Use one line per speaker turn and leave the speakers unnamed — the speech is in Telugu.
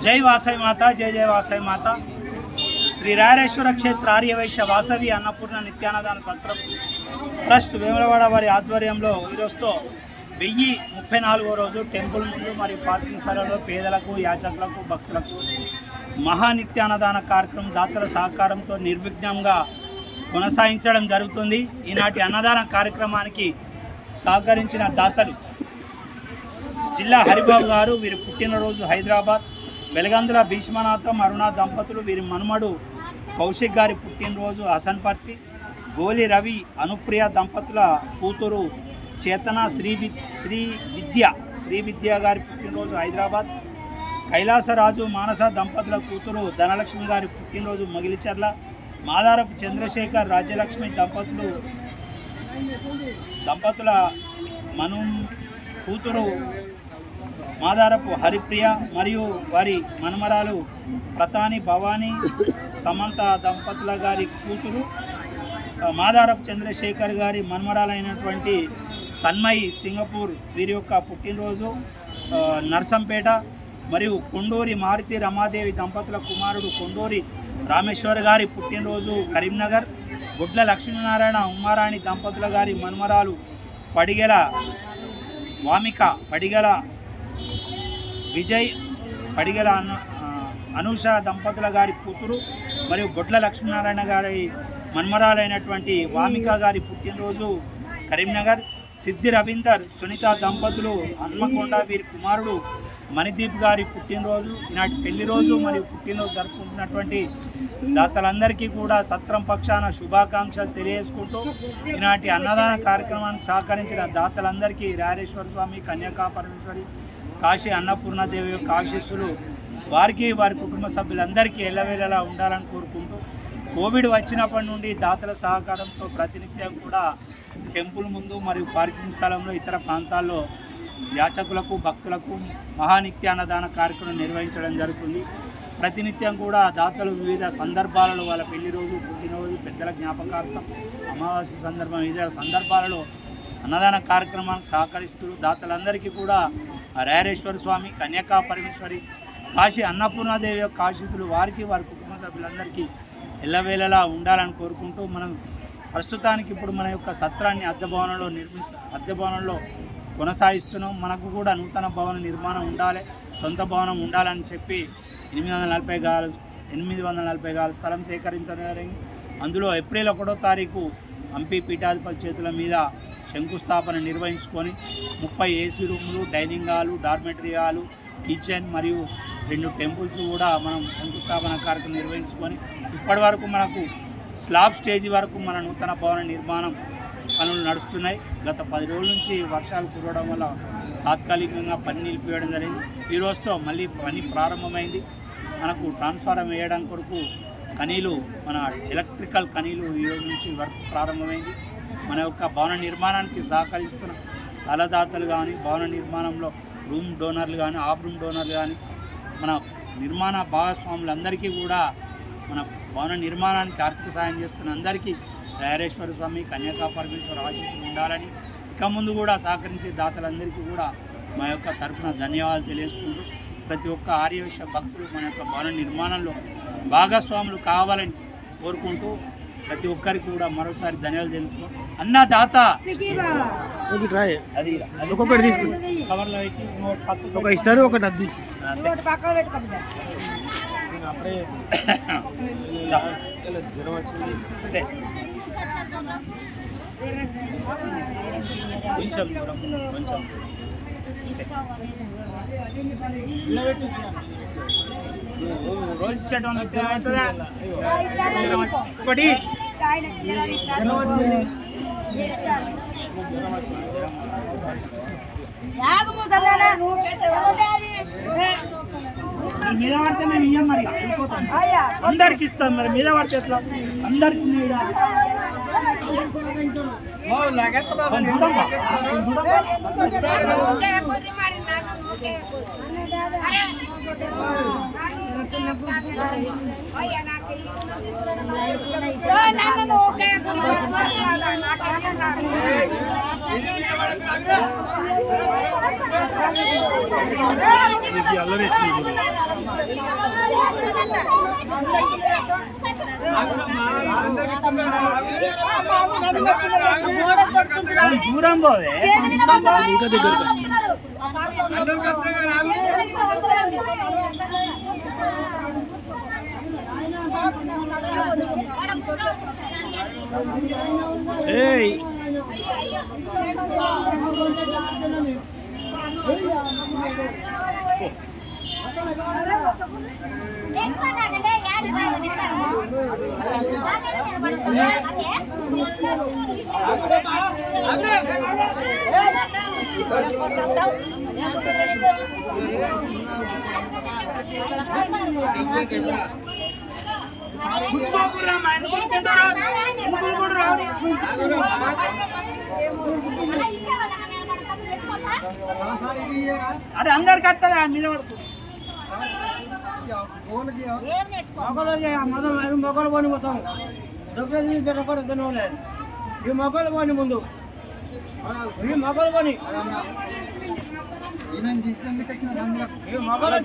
జై వాసవి మాత, జై జయ వాసవి మాత. శ్రీ రాయరేశ్వర క్షేత్ర ఆర్యవైశ్య వాసవి అన్నపూర్ణ నిత్యాన్నదాన సత్రం ట్రస్ట్ వేములవాడ వారి ఆధ్వర్యంలో ఈరోజుతో 1034వ రోజు టెంపుల్ ముందు మరియు పార్కింగ్ స్థలంలో పేదలకు, యాచకులకు, భక్తులకు మహానిత్యాన్నదాన కార్యక్రమం దాతల సహకారంతో నిర్విఘ్నంగా కొనసాగించడం జరుగుతుంది. ఈనాటి అన్నదాన కార్యక్రమానికి సహకరించిన దాతలు జిల్లా హరిబాబు గారు, వీరి పుట్టినరోజు హైదరాబాద్. వెలగందుల భీష్మనాథం అరుణ దంపతులు, వీరి మనుమడు కౌశిక్ గారి పుట్టినరోజు హసన్పర్తి. గోలి రవి అనుప్రియ దంపతుల కూతురు చేతన శ్రీ విద్య గారి పుట్టినరోజు హైదరాబాద్. కైలాసరాజు మానస దంపతుల కూతురు ధనలక్ష్మి గారి పుట్టినరోజు మగిలిచర్ల. మాదారపు చంద్రశేఖర్ రాజ్యలక్ష్మి దంపతుల కూతురు మాదారపు హరిప్రియ మరియు వారి మనమరాలు ప్రతాని భవానీ సమంత దంపతుల గారి కూతురు మాదారపు చంద్రశేఖర్ గారి మనమరాలైనటువంటి తన్మయి సింగపూర్, వీరి యొక్క పుట్టినరోజు నర్సంపేట. మరియు కొండూరి మారుతి రమాదేవి దంపతుల కుమారుడు కొండూరి రామేశ్వర్ గారి పుట్టినరోజు కరీంనగర్. గుడ్ల లక్ష్మీనారాయణ ఉమారాణి దంపతుల గారి మన్మరాలు పడిగెల వామిక, పడిగెల విజయ్, పడిగెల అనూష దంపతుల గారి కూతురు మరియు గుడ్ల లక్ష్మీనారాయణ గారి మన్మరాలైనటువంటి వామిక గారి పుట్టినరోజు కరీంనగర్. సిద్ధి రవీందర్ సునీత దంపతులు హన్మకొండ, వీరి కుమారుడు మణిదీప్ గారి పుట్టినరోజు. ఈనాటి పెళ్లి రోజు మరియు పుట్టినరోజు జరుపుకుంటున్నటువంటి దాతలందరికీ కూడా సత్రం పక్షాన శుభాకాంక్షలు తెలియజేసుకుంటూ ఈనాటి అన్నదాన కార్యక్రమానికి సహకరించిన దాతలందరికీ రాయరేశ్వర స్వామి, కన్యకా పరమేశ్వరి, కాశీ అన్నపూర్ణదేవి యొక్క ఆశీస్సులు వారికి, వారి కుటుంబ సభ్యులందరికీ ఎల్లవేళలా ఉండాలని కోరుకుంటూ కోవిడ్ వచ్చినప్పటి నుండి దాతల సహకారంతో ప్రతినిత్యం కూడా టెంపుల్ ముందు మరియు పార్కింగ్ స్థలంలో ఇతర ప్రాంతాల్లో యాచకులకు, భక్తులకు మహానిత్యాన్నదాన కార్యక్రమం నిర్వహించడం జరుగుతుంది. ప్రతినిత్యం కూడా దాతలు వివిధ సందర్భాలలో వాళ్ళ పెళ్లి రోజు, పుట్టినరోజు, పెద్దల జ్ఞాపకార్థం, అమావాస్య సందర్భం, వివిధ సందర్భాలలో అన్నదాన కార్యక్రమానికి సహకరిస్తూ దాతలందరికీ కూడా రాయరేశ్వర స్వామి, కన్యకా పరమేశ్వరి, కాశీ అన్నపూర్ణాదేవి యొక్క ఆశీస్సులు వారికి, వారి కుటుంబ సభ్యులందరికీ ఎల్లవేళలా ఉండాలని కోరుకుంటూ మనం ప్రస్తుతానికి ఇప్పుడు మన యొక్క సత్రాన్ని అద్దె భవనంలో కొనసాగిస్తున్నాం. మనకు కూడా నూతన భవన నిర్మాణం ఉండాలి, సొంత భవనం ఉండాలని చెప్పి 840 గజాల స్థలం సేకరించడం జరిగింది. అందులో ఏప్రిల్ 1వ తారీఖు హంపి పీఠాధిపతి చేతుల మీద శంకుస్థాపన నిర్వహించుకొని 30 ఏసీ రూములు, dining hall, dormitory hall, kitchen మరియు 2 టెంపుల్స్ కూడా మనం శంకుస్థాపన కార్యక్రమం నిర్వహించుకొని ఇప్పటి వరకు మనకు స్లాబ్ స్టేజీ వరకు మన నూతన భవన నిర్మాణం పనులు నడుస్తున్నాయి. గత 10 రోజుల నుంచి వర్షాలు కురవడం వల్ల తాత్కాలికంగా పని నిలిపివేయడం జరిగింది. ఈ రోజుతో మళ్ళీ పని ప్రారంభమైంది. మనకు ట్రాన్స్ఫారం వేయడం కొరకు కనీలు, మన ఎలక్ట్రికల్ కనీలు ఈ రోజు నుంచి వర్క్ ప్రారంభమైంది. మన యొక్క భవన నిర్మాణానికి సహకరిస్తున్న స్థలదాతలు కానీ, భవన నిర్మాణంలో రూమ్ డోనర్లు కానీ, ఆఫ్ రూమ్ డోనర్లు కానీ, మన నిర్మాణ భాగస్వాములందరికీ కూడా మన భవన నిర్మాణానికి ఆర్థిక సాయం చేస్తున్న అందరికీ రాయరేశ్వర స్వామి, కన్యకా పరమేశ్వర ఆశీస్సులు ఉండాలని, ఇక ముందు కూడా సహకరించే దాతలందరికీ కూడా మా యొక్క తరఫున ధన్యవాదాలు తెలియజేసుకుంటూ ప్రతి ఒక్క ఆర్యవైశ్య భక్తులు మన యొక్క భవన నిర్మాణంలో భాగస్వాములు కావాలని కోరుకుంటూ ప్రతి ఒక్కరికి కూడా మరోసారి ధన్యవాదాలు తెలుసుకో. అన్నదాత అది ఒక్కొక్కటి తీసుకుని కవర్లో పెట్టి ఒక ఇస్తారు, ఒకటి అది అప్పుడే జ్వరం వచ్చింది. కొంచెం కొంచెం రోజు చెడ్డం ఒకటి జ్వరం వచ్చింది. మీద పడితే మేము ఇయ్యం, మరి అందరికి ఇస్తాం. మరి మీద పడితే ఎట్లా? అందరికి దూరం పోవే ఏయ్ అరే అందరికి వస్తుందా మీద పడుతుంది మొక్కలు పోని మొత్తం ఈ మొక్కలు పోని ముందు ఈ మొక్కలు పోని మొక్కలు